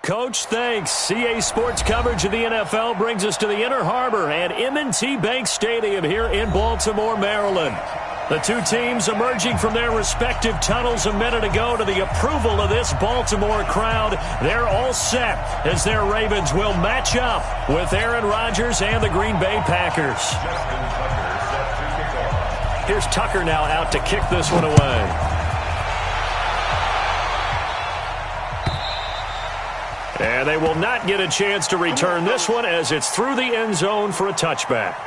Coach, thanks. CA Sports coverage of the NFL brings us to the Inner Harbor at M&T Bank Stadium here in Baltimore, Maryland. The two teams emerging from their respective tunnels a minute ago to the approval of this Baltimore crowd. They're all set as their Ravens will match up with Aaron Rodgers and the Green Bay Packers. Here's Tucker now out to kick this one away. And they will not get a chance to return this one as it's through the end zone for a touchback.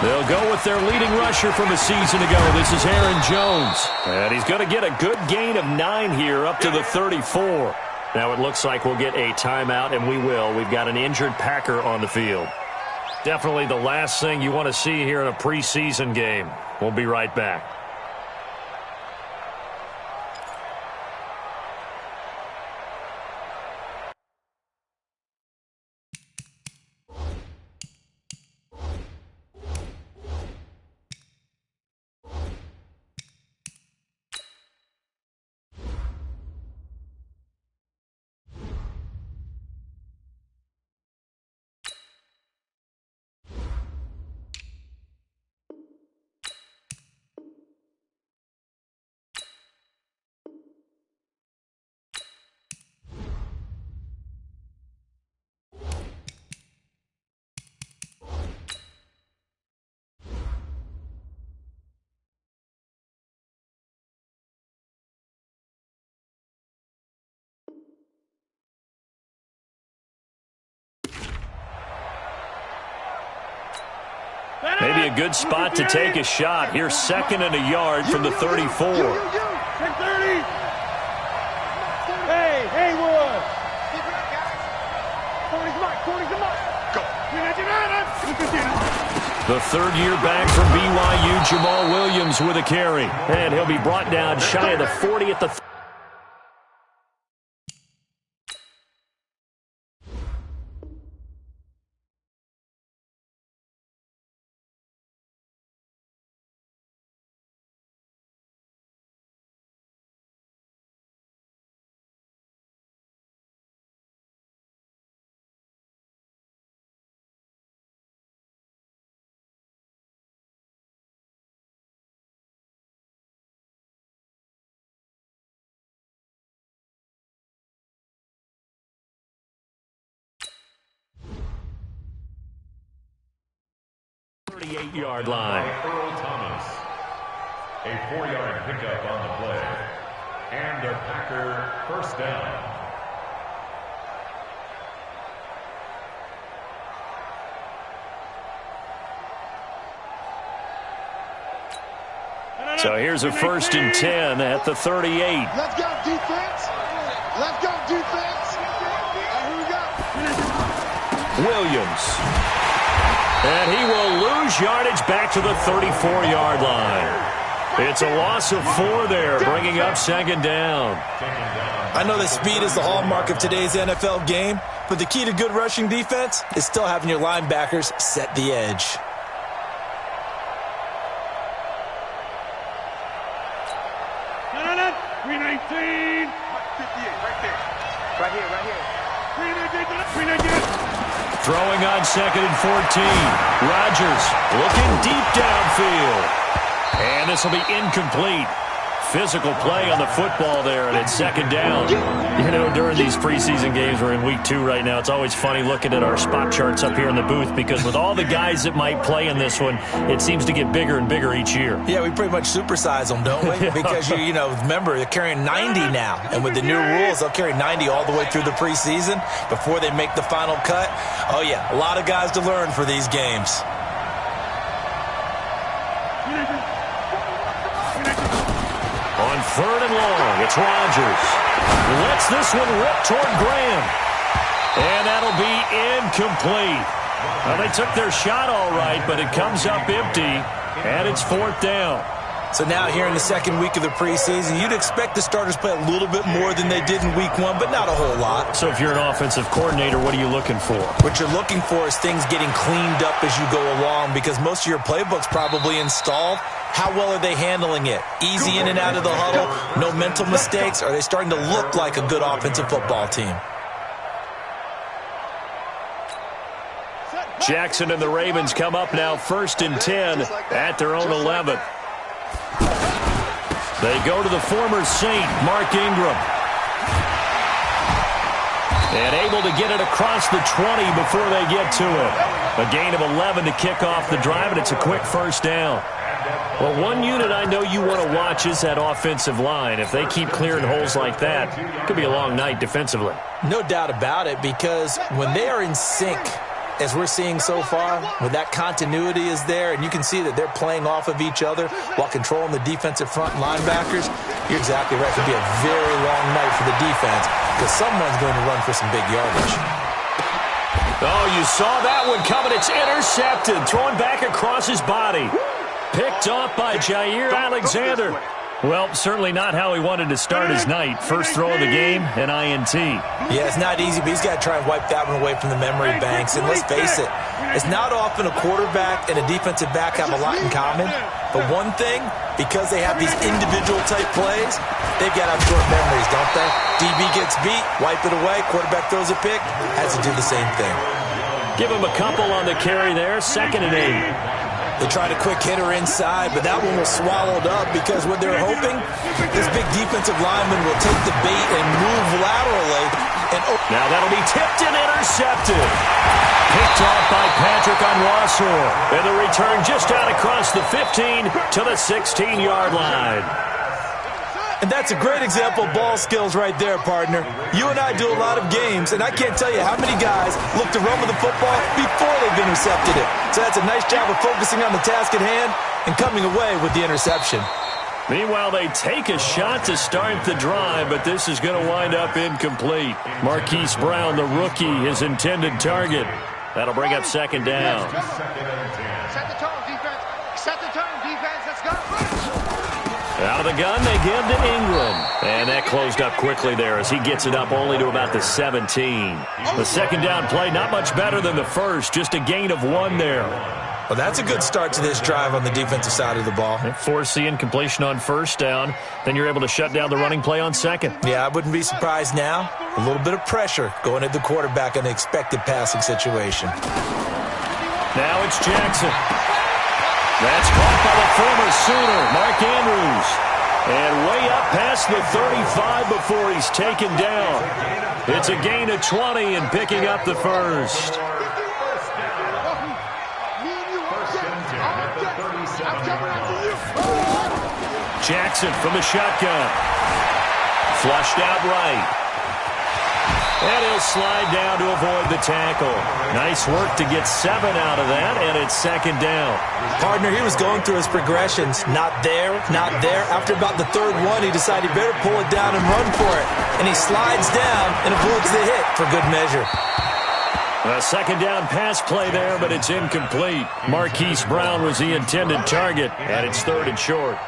They'll go with their leading rusher from a season ago. This is Aaron Jones. And he's going to get a good gain of 9 here up to the 34. Now it looks like we'll get a timeout, and we will. We've got an injured Packer on the field. Definitely the last thing you want to see here in a preseason game. We'll be right back. Maybe a good spot to take a shot. Here's 2nd and a yard from the 34. Hey, Haywood. The third-year back from BYU, Jamal Williams with a carry. And he'll be brought down shy of the 40 at the yard line. Earl Thomas. A 4-yard pickup on the play. And a Packer first down. So here's a 1st and 10 at the 38. Let's go, defense. Let's go, defense. Here we go. Williams. And he will lose yardage back to the 34-yard line. It's a loss of 4 there, bringing up 2nd down. I know that speed is the hallmark of today's NFL game, but the key to good rushing defense is still having your linebackers set the edge. No. 319. 58, right there. Right here. 319. Throwing on 2nd and 14. Rodgers looking deep downfield. And this will be incomplete. Physical play on the football there, and it's 2nd down. You know, during these preseason games, we're in week 2 right now, it's always funny looking at our spot charts up here in the booth because with all the guys that might play in this one, it seems to get bigger and bigger each year. Yeah, we pretty much supersize them, don't we? Because, you know, remember, they're carrying 90 now. And with the new rules, they'll carry 90 all the way through the preseason before they make the final cut. Oh, yeah, a lot of guys to learn for these games. On 3rd and long, it's Rodgers. Lets this one rip toward Graham. And that'll be incomplete. Well, they took their shot all right, but it comes up empty, and it's 4th down. So now here in the second week of the preseason, you'd expect the starters play a little bit more than they did in week 1, but not a whole lot. So if you're an offensive coordinator, what are you looking for? What you're looking for is things getting cleaned up as you go along, because most of your playbook's probably installed. How well are they handling it? Easy in and out of the huddle, no mental mistakes? Are they starting to look like a good offensive football team? Jackson and the Ravens come up now 1st and 10 at their own 11th. They go to the former Saint, Mark Ingram. And able to get it across the 20 before they get to it. A gain of 11 to kick off the drive, and it's a quick 1st down. Well, one unit I know you want to watch is that offensive line. If they keep clearing holes like that, it could be a long night defensively. No doubt about it, because when they are in sync, as we're seeing so far, when that continuity is there and you can see that they're playing off of each other while controlling the defensive front linebackers, you're exactly right. It could be a very long night for the defense because someone's going to run for some big yardage. Oh, you saw that one coming. It's intercepted. Thrown back across his body. Picked off by Jair Alexander. Well, certainly not how he wanted to start his night. First throw of the game, an INT. Yeah, it's not easy, but he's got to try and wipe that one away from the memory banks. And let's face it, it's not often a quarterback and a defensive back have a lot in common. But one thing, because they have these individual type plays, they've got to have short memories, don't they? DB gets beat, wipe it away, quarterback throws a pick, has to do the same thing. Give him a couple on the carry there, 2nd and 8. They tried a quick hitter inside, but that one was swallowed up because what they're hoping, this big defensive lineman will take the bait and move laterally. Now that'll be tipped and intercepted. Picked off by Patrick Onwuasor. And the return just out across the 15 to the 16-yard line. And that's a great example of ball skills right there, partner. You and I do a lot of games, and I can't tell you how many guys look to run with the football before they've intercepted it. So that's a nice job of focusing on the task at hand and coming away with the interception. Meanwhile, they take a shot to start the drive, but this is going to wind up incomplete. Marquise Brown, the rookie, his intended target. That'll bring up 2nd down. Set the tone, defense. Set the tone, defense. Let's go. Out of the gun, they give to Ingram. And that closed up quickly there as he gets it up only to about the 17. The 2nd down play, not much better than the first, just a gain of 1 there. Well, that's a good start to this drive on the defensive side of the ball. Force the incompletion on 1st down. Then you're able to shut down the running play on 2nd. Yeah, I wouldn't be surprised now. A little bit of pressure going at the quarterback in an expected passing situation. Now it's Jackson. That's caught by the former Sooner, Mark Andrews. And way up past the 35 before he's taken down. It's a gain of 20 and picking up the first. Jackson from the shotgun. Flushed out right. And he'll slide down to avoid the tackle. Nice work to get 7 out of that, and it's 2nd down. Partner, he was going through his progressions. Not there, not there. After about the 3rd one, he decided he better pull it down and run for it. And he slides down and avoids the hit for good measure. A 2nd down pass play there, but it's incomplete. Marquise Brown was the intended target, and it's 3rd and short.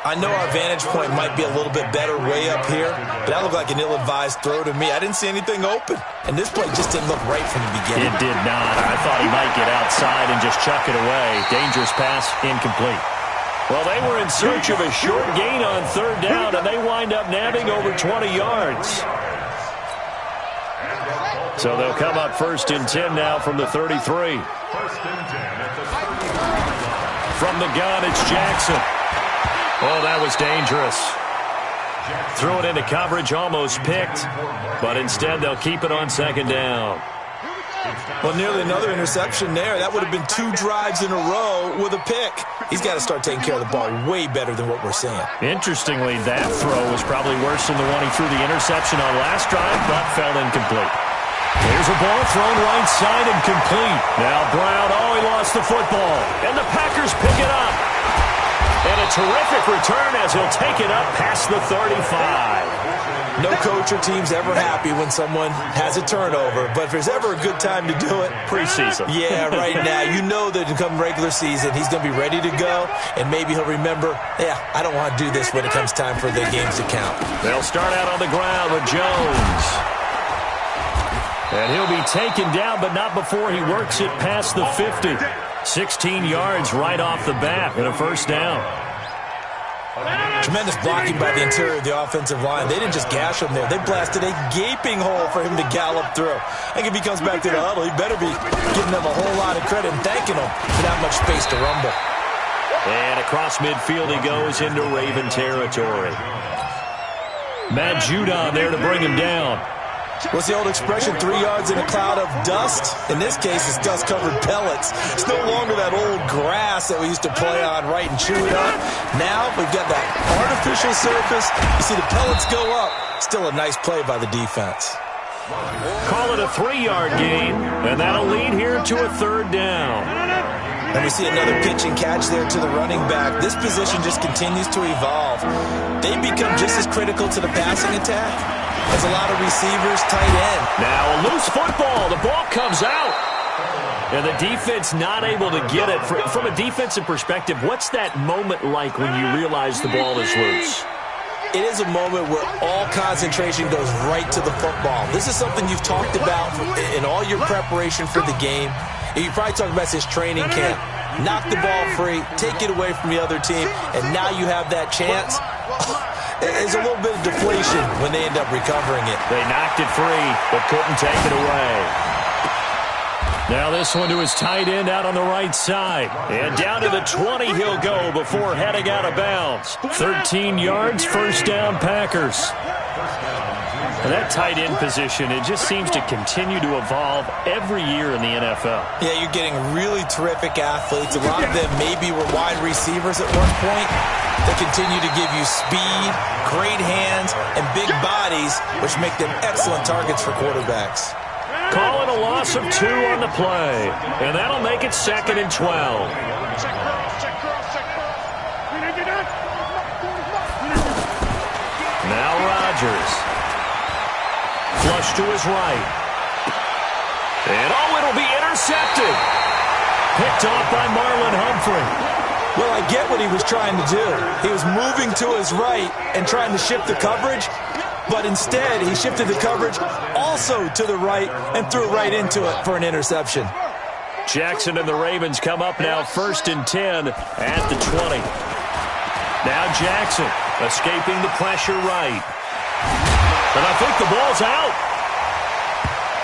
I know our vantage point might be a little bit better way up here, but that looked like an ill-advised throw to me. I didn't see anything open, and this play just didn't look right from the beginning. It did not. I thought he might get outside and just chuck it away. Dangerous pass, incomplete. Well, they were in search of a short gain on 3rd down, and they wind up nabbing over 20 yards. So they'll come up 1st and 10 now from the 33. From the gun, it's Jackson. Oh, that was dangerous. Threw it into coverage, almost picked, but instead they'll keep it on 2nd down. Well, nearly another interception there. That would have been 2 drives in a row with a pick. He's got to start taking care of the ball way better than what we're seeing. Interestingly, that throw was probably worse than the one he threw the interception on last drive, but fell incomplete. Here's a ball thrown right side and complete. Now Brown, he lost the football, and the Packers pick it up. And a terrific return as he'll take it up past the 35. No coach or team's ever happy when someone has a turnover, but if there's ever a good time to do it, preseason. Yeah, right now. You know that come regular season, he's going to be ready to go, and maybe he'll remember, yeah, I don't want to do this when it comes time for the games to count. They'll start out on the ground with Jones. And he'll be taken down, but not before he works it past the 50. 16 yards right off the bat and a first down. Tremendous blocking by the interior of the offensive line. They didn't just gash him there. They blasted a gaping hole for him to gallop through. I think if he comes back to the huddle, he better be giving them a whole lot of credit and thanking them for that much space to rumble. And across midfield he goes into Raven territory. Matt Judon there to bring him down. What's the old expression, 3 yards in a cloud of dust? In this case, it's dust-covered pellets. It's no longer that old grass that we used to play on, right, and chew it up. Now we've got that artificial surface. You see the pellets go up. Still a nice play by the defense. Call it a 3-yard gain, and that'll lead here to a third down. And we see another pitch and catch there to the running back. This position just continues to evolve. They become just as critical to the passing attack as a lot of receivers, tight end. Now a loose football. The ball comes out. And the defense not able to get it. From a defensive perspective, what's that moment like when you realize the ball is loose? It is a moment where all concentration goes right to the football. This is something you've talked about in all your preparation for the game. You probably talked about since training camp. Knock the ball free, take it away from the other team, and now you have that chance. There's a little bit of deflation when they end up recovering it. They knocked it free, but couldn't take it away. Now this one to his tight end out on the right side. And down to the 20 he'll go before heading out of bounds. 13 yards, first down Packers. And that tight end position, it just seems to continue to evolve every year in the NFL. Yeah, you're getting really terrific athletes. A lot of them maybe were wide receivers at one point. They continue to give you speed, great hands, and big bodies, which make them excellent targets for quarterbacks. Call it a loss of 2 on the play. And that'll make it 2nd and 12. Now Rodgers. Flush to his right. And it'll be intercepted. Picked off by Marlon Humphrey. Well, I get what he was trying to do. He was moving to his right and trying to shift the coverage, but instead he shifted the coverage also to the right and threw right into it for an interception. Jackson and the Ravens come up now 1st and 10 at the 20. Now Jackson escaping the pressure right. And I think the ball's out.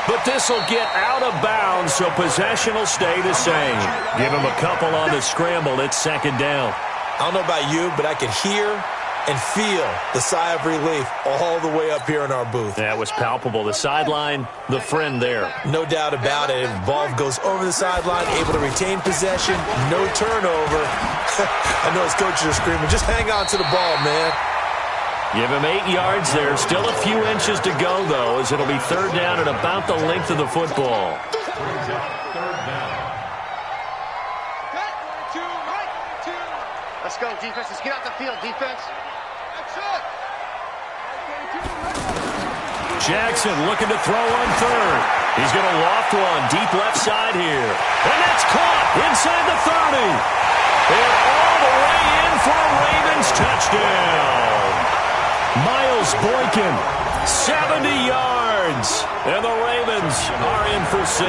But this will get out of bounds, so possession will stay the same. Give him a couple on the scramble. It's 2nd down. I don't know about you, but I could hear and feel the sigh of relief all the way up here in our booth. That was palpable. The sideline, the friend there. No doubt about it. The ball goes over the sideline, able to retain possession, no turnover. I know his coaches are screaming, just hang on to the ball, man. Give him 8 yards there. Still a few inches to go, though, as it'll be 3rd down at about the length of the football. Let's go, defense. Let's get out the field, defense. Jackson looking to throw on 3rd. He's going to loft one deep left side here. And that's caught inside the 30. And all the way in for a Ravens touchdown. Miles Boykin, 70 yards. And the Ravens are in for 6.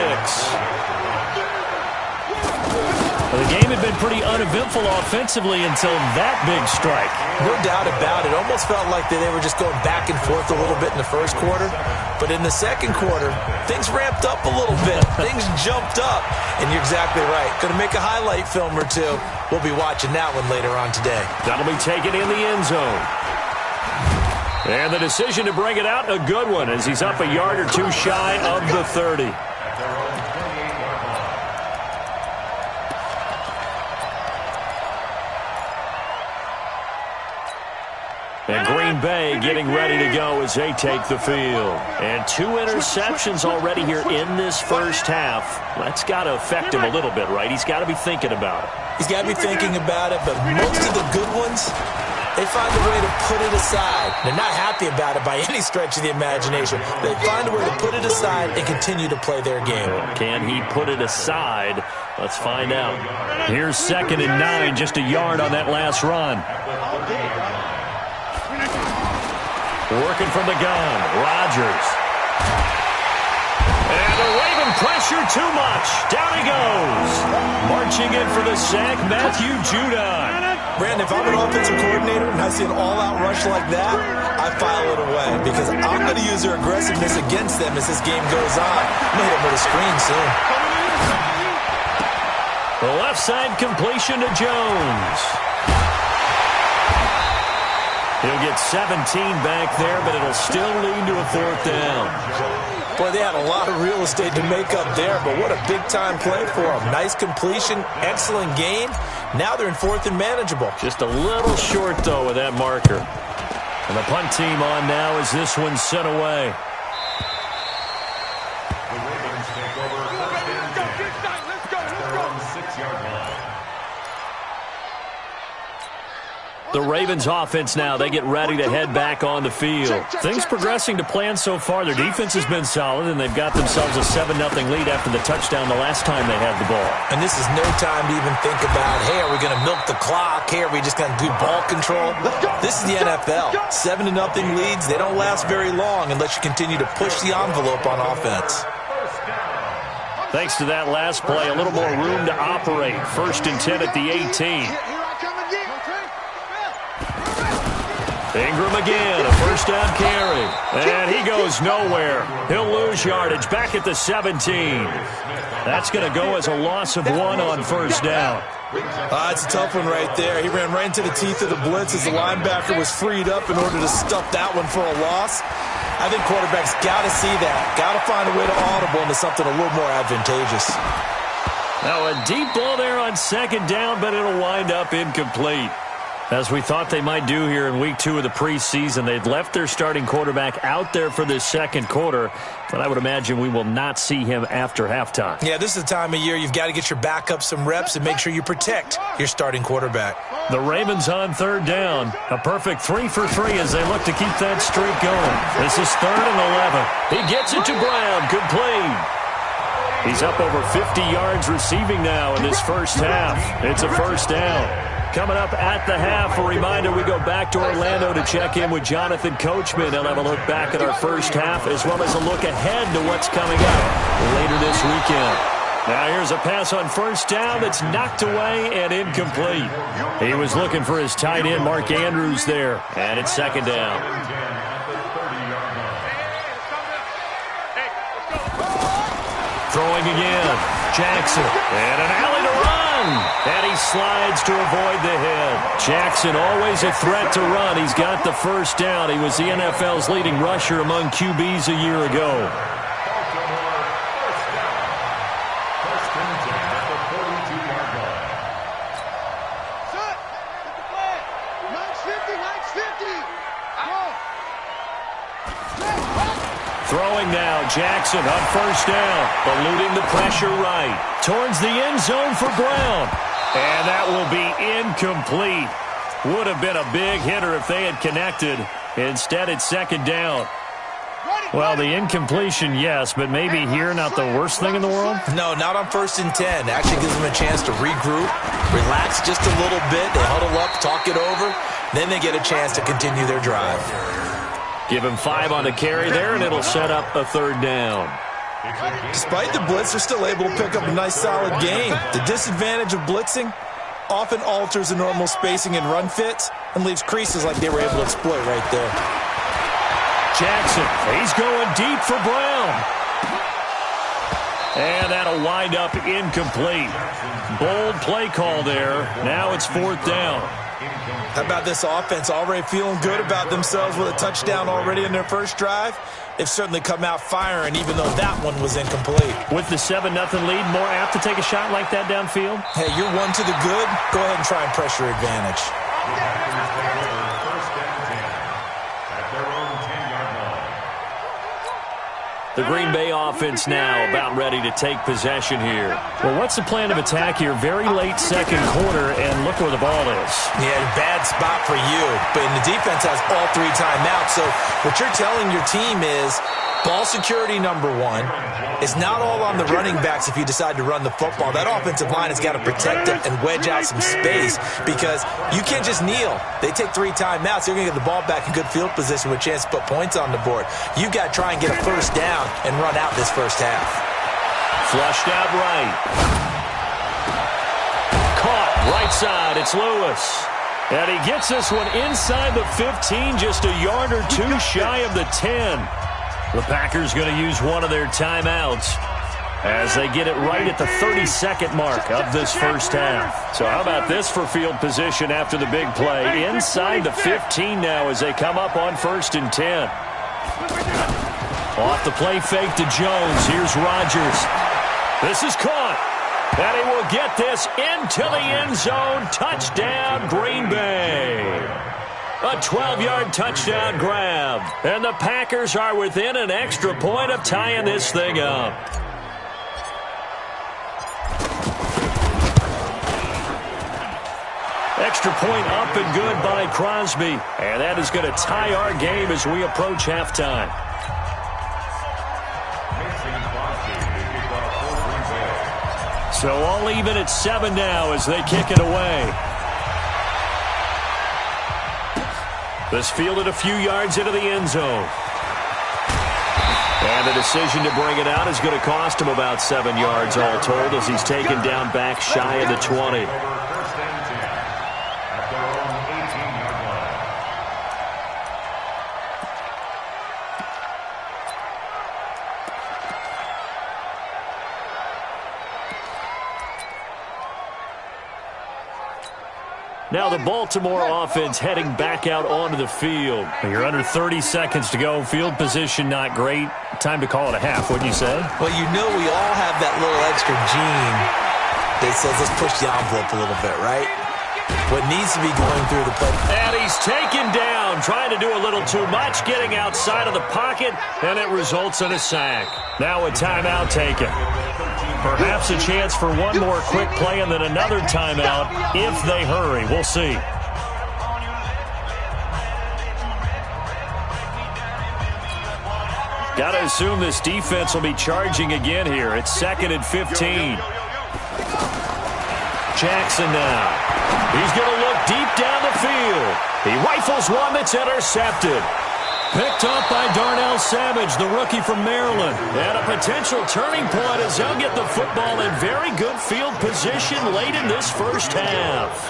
Well, the game had been pretty uneventful offensively until that big strike. No doubt about it. Almost felt like they were just going back and forth a little bit in the first quarter. But in the second quarter, things ramped up a little bit. Things jumped up. And you're exactly right. Going to make a highlight film or two. We'll be watching that one later on today. That'll be taken in the end zone. And the decision to bring it out, a good one, as he's up a yard or two shy of the 30. And Green Bay getting ready to go as they take the field. And 2 interceptions already here in this first half. That's got to affect him a little bit, right? He's got to be thinking about it. He's got to be thinking about it, but most of the good ones They find a way to put it aside. They're not happy about it by any stretch of the imagination. They find a way to put it aside and continue to play their game. Can he put it aside? Let's find out. Here's 2nd and 9, just a yard on that last run. Working from the gun, Rodgers. And the Raven pressure too much. Down he goes. Marching in for the sack, Matthew Judon. Brandon, if I'm an offensive coordinator and I see an all-out rush like that, I file it away because I'm going to use their aggressiveness against them as this game goes on. I'm going to hit them with a screen soon. The left side completion to Jones. He'll get 17 back there, but it'll still lead to a 4th down. Boy, they had a lot of real estate to make up there, but what a big-time play for them. Nice completion, excellent game. Now they're in 4th and manageable. Just a little short, though, with that marker. And the punt team on now as this one's sent away. The Ravens take over 1st and 10. They're on the 6-yard line. The Ravens offense now, they get ready to head back on the field. Things progressing to plan so far. Their defense has been solid, and they've got themselves a 7-0 lead after the touchdown the last time they had the ball. And this is no time to even think about, hey, are we going to milk the clock? Hey, are we just going to do ball control? This is the NFL. 7-0 leads, they don't last very long unless you continue to push the envelope on offense. Thanks to that last play, a little more room to operate. 1st and 10 at the 18. Ingram again, a 1st down carry. And he goes nowhere. He'll lose yardage back at the 17. That's going to go as a loss of 1 on 1st down. It's a tough one right there. He ran right into the teeth of the blitz as the linebacker was freed up in order to stuff that one for a loss. I think quarterbacks got to see that. Got to find a way to audible into something a little more advantageous. Now a deep ball there on 2nd down, but it'll wind up incomplete. As we thought they might do here in week 2 of the preseason, they've left their starting quarterback out there for this 2nd quarter, but I would imagine we will not see him after halftime. Yeah, this is the time of year you've got to get your backup some reps and make sure you protect your starting quarterback. The Ravens on 3rd down. A perfect 3 for 3 as they look to keep that streak going. This is 3rd and 11. He gets it to Brown. Complete. He's up over 50 yards receiving now in this first half. It's a 1st down. Coming up at the half, a reminder, we go back to Orlando to check in with Jonathan Coachman. He'll have a look back at our first half as well as a look ahead to what's coming up later this weekend. Now here's a pass on 1st down that's knocked away and incomplete. He was looking for his tight end, Mark Andrews, there. And it's 2nd down. Throwing again. Jackson. And an alley to run. And he slides to avoid the hit. Jackson always a threat to run. He's got the 1st down. He was the NFL's leading rusher among QBs a year ago. Throwing now, Jackson on 1st down, eluding the pressure right. Towards the end zone for Brown. And that will be incomplete. Would have been a big hitter if they had connected. Instead, it's 2nd down. Well, the incompletion, yes, but maybe here not the worst thing in the world? No, not on 1st and 10. Actually gives them a chance to regroup, relax just a little bit. They huddle up, talk it over. Then they get a chance to continue their drive. Give him 5 on the carry there, and it'll set up a 3rd down. Despite the blitz, they're still able to pick up a nice, solid game. The disadvantage of blitzing often alters the normal spacing and run fits and leaves creases like they were able to exploit right there. Jackson, he's going deep for Brown. And that'll wind up incomplete. Bold play call there. Now it's 4th down. How about this offense already feeling good about themselves with a touchdown already in their first drive? They've certainly come out firing, even though that one was incomplete. With the 7-0 lead, more apt to take a shot like that downfield? Hey, you're 1 to the good. Go ahead and try and press your advantage. The Green Bay offense now about ready to take possession here. Well, what's the plan of attack here? Very late second quarter, and look where the ball is. Yeah, bad spot for you. But the defense has all 3 timeouts. So what you're telling your team is ball security number 1. It's not all on the running backs if you decide to run the football. That offensive line has got to protect them and wedge out some space because you can't just kneel. They take 3 timeouts. You're going to get the ball back in good field position with a chance to put points on the board. You've got to try and get a first down and run out this first half. Flushed out right. Caught right side. It's Lewis. And he gets this one inside the 15, just a yard or 2 shy of the 10. The Packers going to use one of their timeouts as they get it right at the 32nd mark of this first half. So how about this for field position after the big play? Inside the 15 now as they come up on 1st and 10. Off the play fake to Jones. Here's Rodgers. This is caught. And he will get this into the end zone. Touchdown, Green Bay. A 12-yard touchdown grab. And the Packers are within an extra point of tying this thing up. Extra point up and good by Crosby. And that is going to tie our game as we approach halftime. So all even at 7 now as they kick it away. This fielded a few yards into the end zone. And the decision to bring it out is going to cost him about 7 yards all told as he's taken down back shy of the 20. Now the Baltimore offense heading back out onto the field. You're under 30 seconds to go. Field position not great. Time to call it a half, wouldn't you say? Well, you know we all have that little extra gene that says let's push the envelope a little bit, right? What needs to be going through the play. And he's taken down, trying to do a little too much, getting outside of the pocket, and it results in a sack. Now a timeout taken. Perhaps a chance for one more quick play and then another timeout if they hurry. We'll see. Got to assume this defense will be charging again here. It's 2nd and 15. Jackson now. He's going to look deep down the field. He rifles one that's intercepted. Picked up by Darnell Savage, the rookie from Maryland. And a potential turning point as they'll get the football in very good field position late in this first half.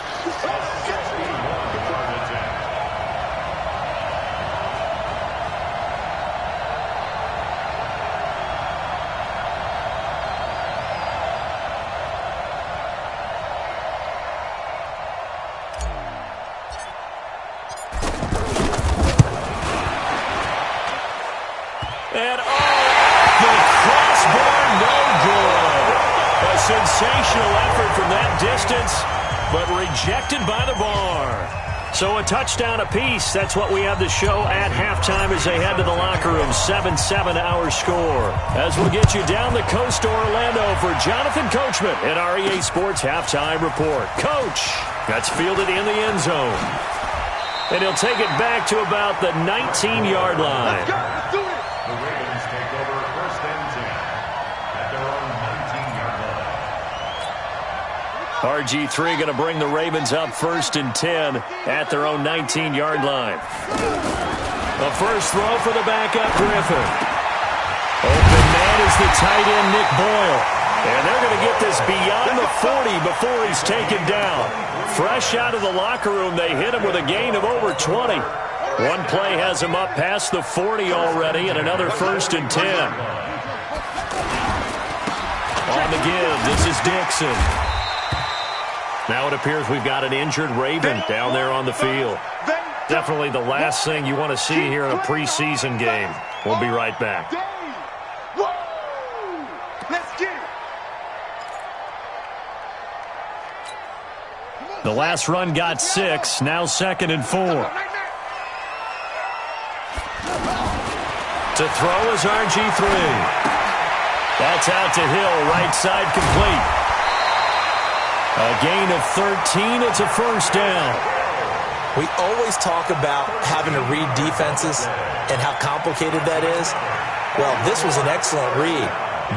Sensational effort from that distance, but rejected by the bar. So a touchdown apiece. That's what we have to show at halftime as they head to the locker room. 7-7 our score. As we'll get you down the coast to Orlando for Jonathan Coachman in our EA Sports Halftime Report. Coach, that's fielded in the end zone. And he'll take it back to about the 19-yard line. The Ravens take over 1st and 10 at their own 19-yard line. RG3 going to bring the Ravens up 1st and 10 at their own 19-yard line. The first throw for the backup Griffin. Open man is the tight end Nick Boyle. And they're going to get this beyond the 40 before he's taken down. Fresh out of the locker room, they hit him with a gain of over 20. One play has him up past the 40 already, and another 1st and 10. On the give, this is Dixon. Now it appears we've got an injured Raven down there on the field. Definitely the last thing you want to see here in a preseason game. We'll be right back. The last run got 6, now 2nd and 4. To To throw is RG3. That's out to Hill, right side complete. A gain of 13. It's a first down. We always talk about having to read defenses and how complicated that is. Well, this was an excellent read.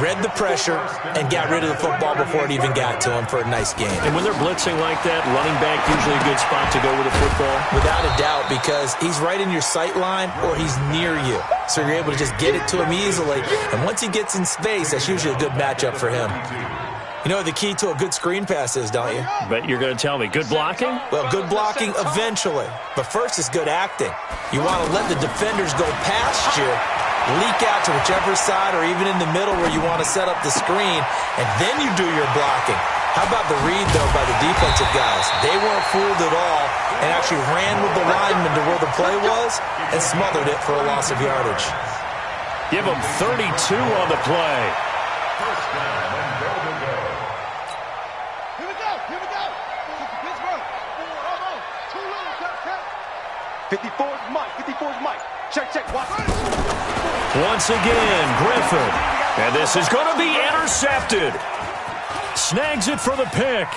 Read the pressure and got rid of the football before it even got to him for a nice gain. And when they're blitzing like that, running back usually a good spot to go with the football? Without a doubt, because he's right in your sight line or he's near you. So you're able to just get it to him easily. And once he gets in space, that's usually a good matchup for him. You know what the key to a good screen pass is, don't you? But you're going to tell me, good blocking? Well, good blocking eventually. But first is good acting. You want to let the defenders go past you, leak out to whichever side or even in the middle where you want to set up the screen, and then you do your blocking. How about the read, though, by the defensive guys? They weren't fooled at all and actually ran with the lineman to where the play was and smothered it for a loss of yardage. Give them 32 on the play. First down and go. Here we go. Pittsburgh. Too low. Cut. 54's Mike. Check. Watch. Once again, Griffin. And this is going to be intercepted. Snags it for the pick.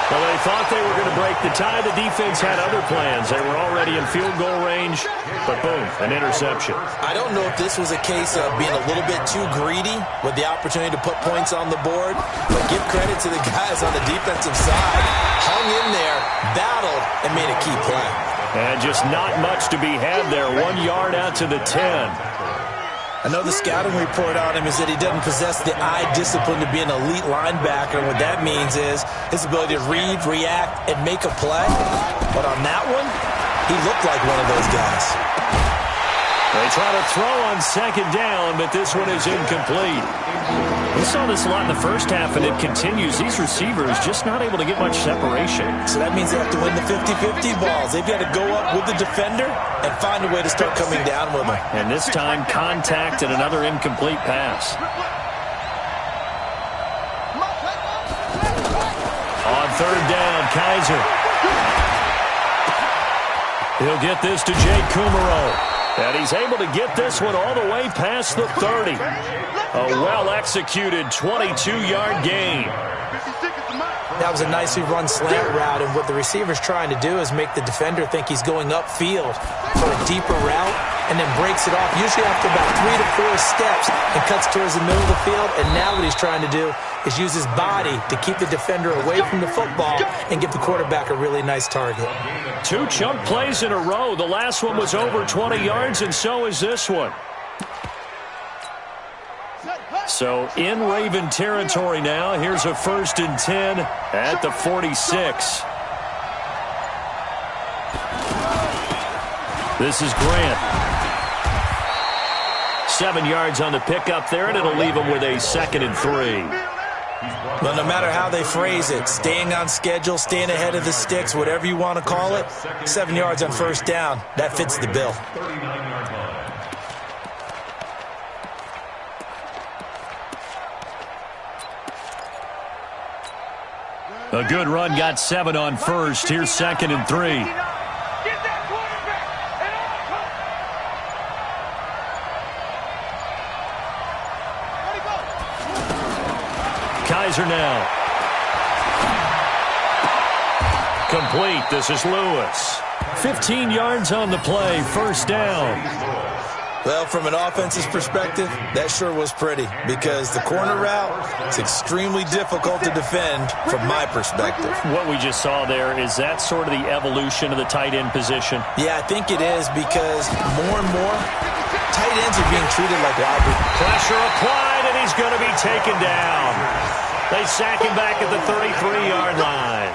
Well, they thought they were going to break the tie. The defense had other plans. They were already in field goal range, but boom, an interception. I don't know if this was a case of being a little bit too greedy with the opportunity to put points on the board, but give credit to the guys on the defensive side. Hung in there, battled, and made a key play. And just not much to be had there. 1 yard out to the 10. I know the scouting report on him is that he doesn't possess the eye discipline to be an elite linebacker. And what that means is his ability to read, react, and make a play. But on that one, he looked like one of those guys. They try to throw on second down, but this one is incomplete. We saw this a lot in the first half, and it continues. These receivers just not able to get much separation. So that means they have to win the 50-50 balls. They've got to go up with the defender and find a way to start coming down with them. And this time, contact and another incomplete pass. On third down, Kaiser. He'll get this to Jake Kumaro. And he's able to get this one all the way past the 30. A well-executed 22-yard gain. That was a nicely run slant route, and what the receiver's trying to do is make the defender think he's going upfield for a deeper route and then breaks it off, usually after about 3 to 4 steps, and cuts towards the middle of the field. And now what he's trying to do is use his body to keep the defender away from the football and give the quarterback a really nice target. 2 chunk plays in a row. The last one was over 20 yards, and so is this one. So in Raven territory now. Here's a 1st and 10 at the 46. This is Grant. 7 yards on the pickup there, and it'll leave him with a 2nd and 3. Well, no matter how they phrase it, staying on schedule, staying ahead of the sticks, whatever you want to call it, 7 yards on first down, that fits the bill. A good run, got 7 on first. Here's 2nd and 3. Kaiser now. Complete. This is Lewis. 15 yards on the play. First down. Well, from an offense's perspective, that sure was pretty because the corner route is extremely difficult to defend from my perspective. What we just saw there, is that sort of the evolution of the tight end position? Yeah, I think it is because more and more tight ends are being treated like library. Pressure applied, and he's going to be taken down. They sack him back at the 33-yard line.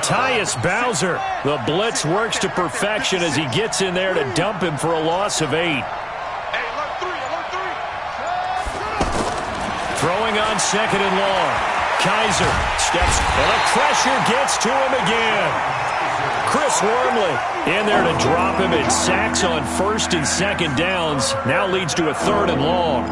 Tyus Bowser, the blitz works to perfection as he gets in there to dump him for a loss of 8. Throwing on 2nd and long. Kaiser steps, and the pressure gets to him again. Chris Wormley in there to drop him. It sacks on 1st and 2nd downs. Now leads to a 3rd and long.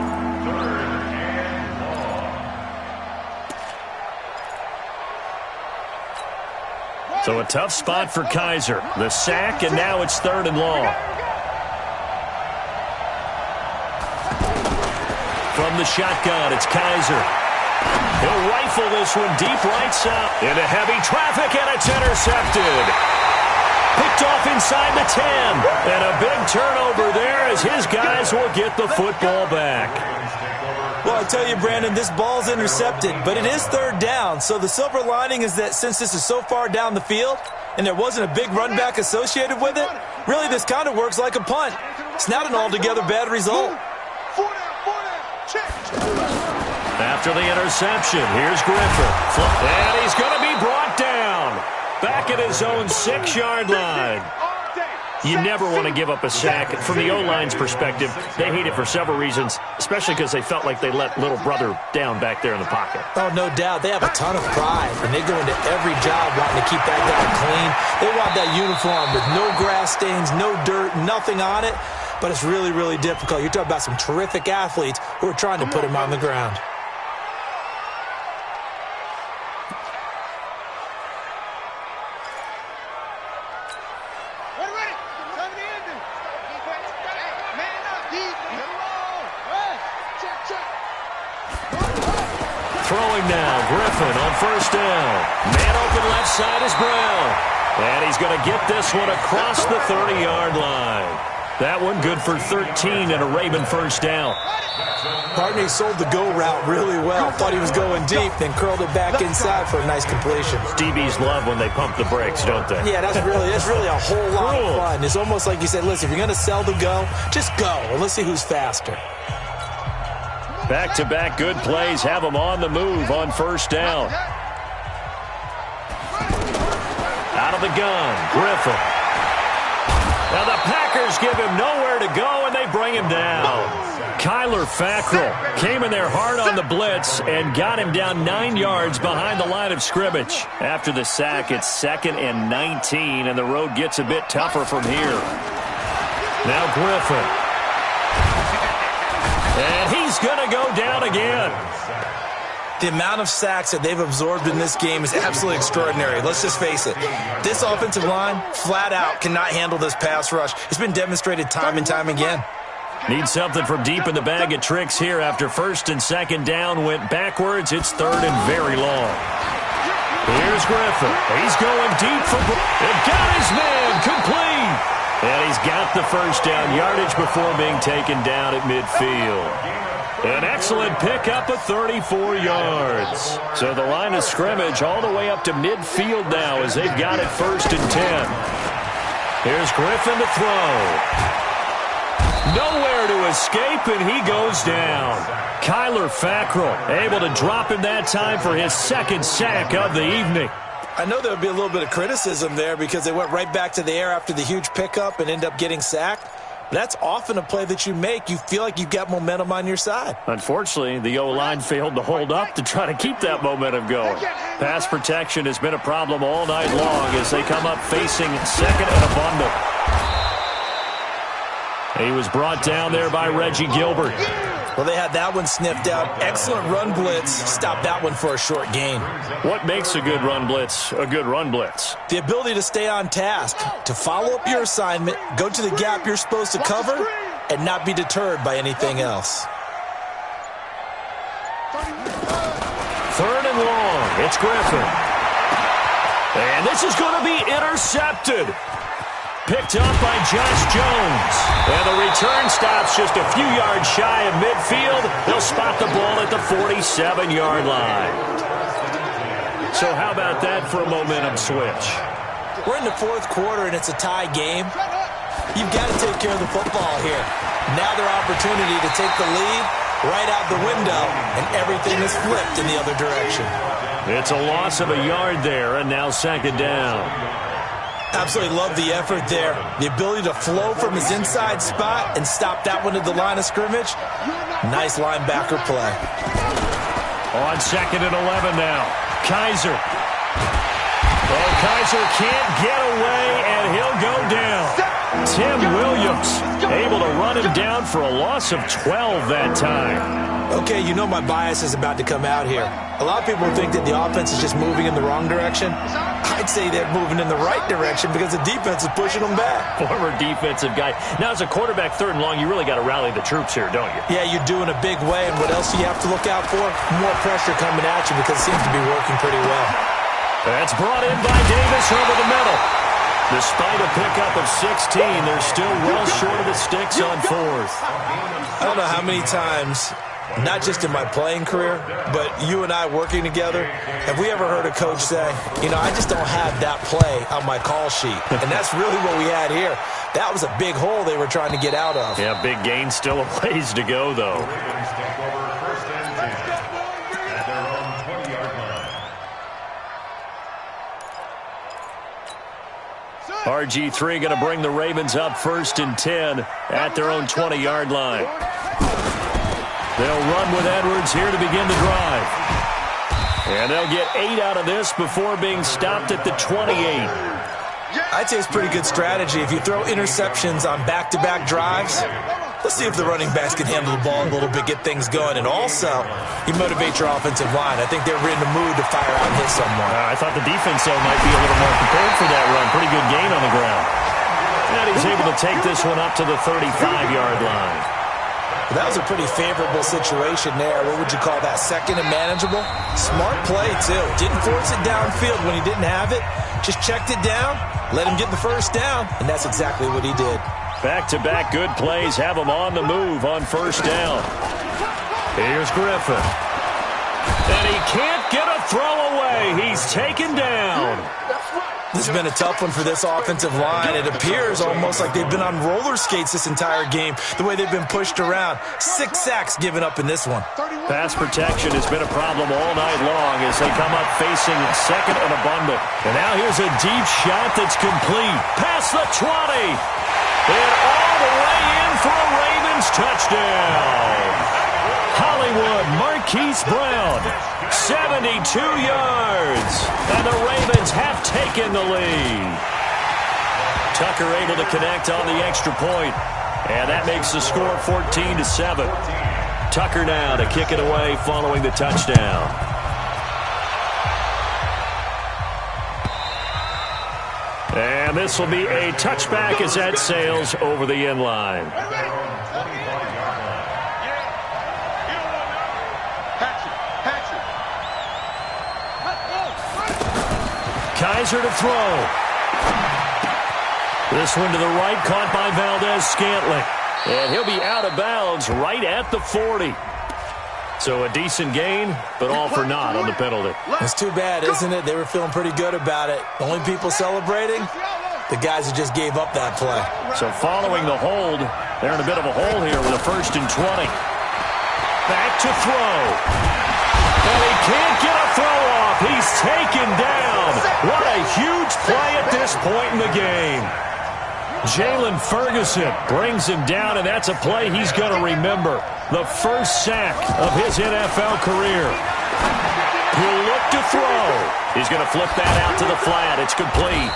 So a tough spot for Kaiser. The sack, and now it's 3rd and long. from the shotgun. It's Kaiser. He'll rifle this one deep right side. Into heavy traffic, and it's intercepted. Picked off inside the 10. And a big turnover there as his guys will get the football back. Well, I tell you, Brandon, this ball's intercepted, but it is third down. So the silver lining is that since this is so far down the field and there wasn't a big run back associated with it, really this kind of works like a punt. It's not an altogether bad result. After the interception, here's Griffin. And he's going to be brought down. Back at his own 6-yard line. You never want to give up a sack. From the O-line's perspective, they hate it for several reasons, especially because they felt like they let little brother down back there in the pocket. Oh, no doubt. They have a ton of pride, and they go into every job wanting to keep that guy clean. They want that uniform with no grass stains, no dirt, nothing on it. But it's really, really difficult. You're talking about some terrific athletes who are trying to put him on the ground. Throwing now, Griffin on first down. Man open left side is Brown. And he's going to get this one across the 30-yard line. That one good for 13 and a Raven first down. Partney sold the go route really well. Thought he was going deep, then curled it back inside for a nice completion. DBs love when they pump the brakes, don't they? Yeah, that's really a whole lot of fun. It's almost like you said, listen, if you're going to sell the go, just go, and let's see who's faster. Back-to-back good plays have them on the move on first down. Out of the gun, Griffin. Now the Packers give him nowhere to go, and they bring him down. Kyler Fackrell came in there hard on the blitz and got him down 9 yards behind the line of scrimmage. After the sack, it's 2nd and 19, and the road gets a bit tougher from here. Now Griffin. And he's going to go down again. The amount of sacks that they've absorbed in this game is absolutely extraordinary. Let's just face it. This offensive line, flat out, cannot handle this pass rush. It's been demonstrated time and time again. Need something from deep in the bag of tricks here after first and second down went backwards. It's third and very long. Here's Griffin. He's going deep for... It got his man complete. And he's got the first down yardage before being taken down at midfield. An excellent pickup of 34 yards. So the line of scrimmage all the way up to midfield now as they've got it 1st and 10. Here's Griffin to throw. Nowhere to escape, and he goes down. Kyler Fackrell able to drop him that time for his 2nd sack of the evening. I know there would be a little bit of criticism there because they went right back to the air after the huge pickup and end up getting sacked. That's often a play that you make. You feel like you've got momentum on your side. Unfortunately, the O-line failed to hold up to try to keep that momentum going. Pass protection has been a problem all night long as they come up facing 2nd and a bundle. He was brought down there by Reggie Gilbert. Well, they had that one sniffed out. Excellent run blitz. Stopped that one for a short gain. What makes a good run blitz a good run blitz? The ability to stay on task, to follow up your assignment, go to the gap you're supposed to cover, and not be deterred by anything else. 3rd and long. It's Griffin. And this is going to be intercepted. Picked up by Josh Jones. And the return stops just a few yards shy of midfield. They'll spot the ball at the 47-yard line. So how about that for a momentum switch? We're in the 4th quarter, and it's a tie game. You've got to take care of the football here. Now their opportunity to take the lead right out the window, and everything is flipped in the other direction. It's a loss of a yard there, and now 2nd down. Absolutely love the effort there. The ability to flow from his inside spot and stop that one at the line of scrimmage. Nice linebacker play. On 2nd and 11 now. Kaiser. Oh, Kaiser can't get away, and he'll go down. Tim Williams Able to run him down for a loss of 12 that time. Okay, you know my bias is about to come out here. A lot of people think that the offense is just moving in the wrong direction. I'd say they're moving in the right direction because the defense is pushing them back. Former defensive guy. Now, as a quarterback, 3rd and long, you really got to rally the troops here, don't you? Yeah, you're doing a big way, and what else do you have to look out for? More pressure coming at you because it seems to be working pretty well. That's brought in by Davis over the middle. Despite a pickup of 16, they're still well short of the sticks on 4th. I don't know how many times, not just in my playing career, but you and I working together, have we ever heard a coach say, I just don't have that play on my call sheet. And that's really what we had here. That was a big hole they were trying to get out of. Yeah, big gain, still a ways to go, though. RG3 going to bring the Ravens up 1st and 10 at their own 20-yard line. They'll run with Edwards here to begin the drive. And they'll get 8 out of this before being stopped at the 28. I'd say it's pretty good strategy. If you throw interceptions on back-to-back drives, let's see if the running backs can handle the ball a little bit, get things going. And also, you motivate your offensive line. I think they're in the mood to fire out and hit someone. I thought the defense, though, might be a little more prepared for that run. Pretty good gain on the ground. And he's able to take this one up to the 35-yard line. Well, that was a pretty favorable situation there. What would you call that? 2nd and manageable? Smart play, too. Didn't force it downfield when he didn't have it. Just checked it down, let him get the 1st down, and that's exactly what he did. Back-to-back good plays have him on the move on 1st down. Here's Griffin. And he can't get a throw away. He's taken down. This has been a tough one for this offensive line. It appears almost like they've been on roller skates this entire game, the way they've been pushed around. 6 sacks given up in this one. Pass protection has been a problem all night long as they come up facing 2nd and abundant. And now here's a deep shot that's complete. Past the 20. And all the way in for a Ravens touchdown. Hollywood Marquise Brown, 72 yards. And the Ravens have taken the lead. Tucker able to connect on the extra point. And that makes the score 14-7. Tucker now to kick it away following the touchdown. And this will be a touchback as that sails over the end line. Kaiser to throw. This one to the right, caught by Valdez-Scantling. And he'll be out of bounds right at the 40. So a decent gain, but all for naught on the penalty. It's too bad, isn't it? They were feeling pretty good about it. The only people celebrating, the guys who just gave up that play. So following the hold, they're in a bit of a hole here with a 1st and 20. Back to throw. And he can't get a throw off. He's taken down. What a huge play at this point in the game. Jalen Ferguson brings him down, and that's a play he's going to remember. The 1st sack of his NFL career. He'll look to throw. He's going to flip that out to the flat. It's complete.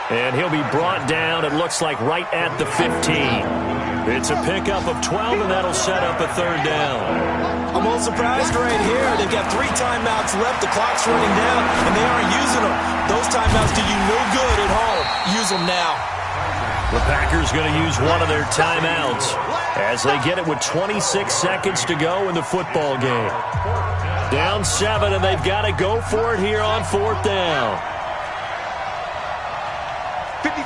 And he'll be brought down, it looks like, right at the 15. It's a pickup of 12, and that'll set up a 3rd down. I'm a little surprised right here. They've got 3 timeouts left. The clock's running down, and they aren't using them. Those timeouts do you no good at home. Use them now. The Packers going to use one of their timeouts as they get it with 26 seconds to go in the football game. Down 7, and they've got to go for it here on 4th down. 56,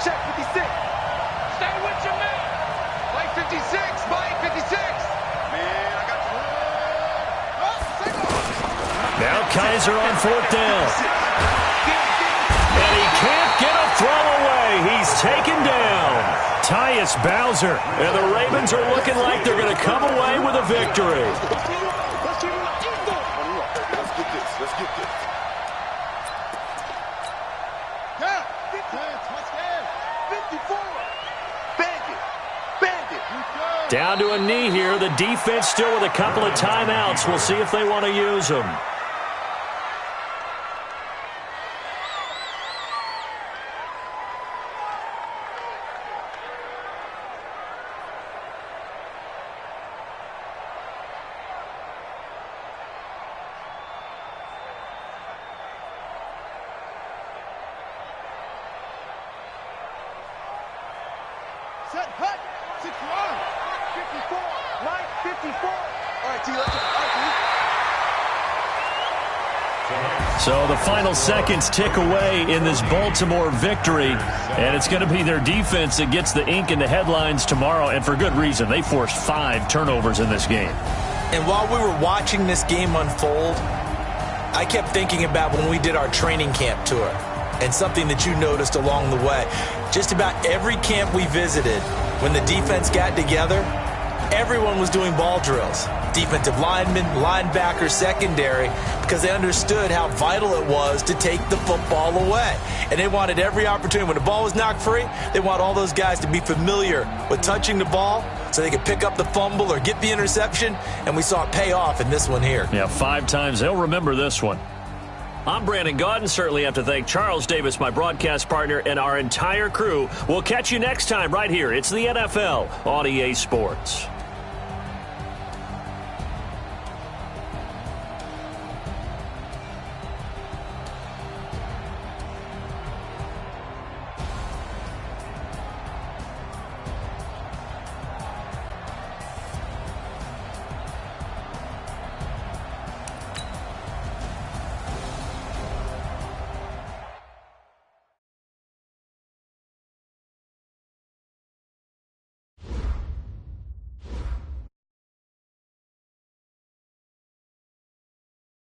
check 56. Stay with your man. Mike 56, Mike 56. Man, I got you. Now Kaiser on 4th down. And he can't get a throw away. He's taken down. Tyus Bowser. And the Ravens are looking like they're going to come away with a victory. Let's get this. Let's get this. Yeah. Touchdown. 54. Bandit. Bandit. Down to a knee here. The defense still with a couple of timeouts. We'll see if they want to use them. Set, hut. 61. 54. Mike, 54. All right, T, let's go. All right, T. So the final seconds tick away in this Baltimore victory, and it's going to be their defense that gets the ink in the headlines tomorrow, and for good reason. They forced 5 turnovers in this game. And while we were watching this game unfold, I kept thinking about when we did our training camp tour and something that you noticed along the way. Just about every camp we visited, when the defense got together, everyone was doing ball drills. Defensive linemen, linebackers, secondary, because they understood how vital it was to take the football away. And they wanted every opportunity. When the ball was knocked free, they want all those guys to be familiar with touching the ball so they could pick up the fumble or get the interception, and we saw it pay off in this one here. Yeah, 5 times. They'll remember this one. I'm Brandon Gaudin. Certainly have to thank Charles Davis, my broadcast partner, and our entire crew. We'll catch you next time right here. It's the NFL on EA Sports.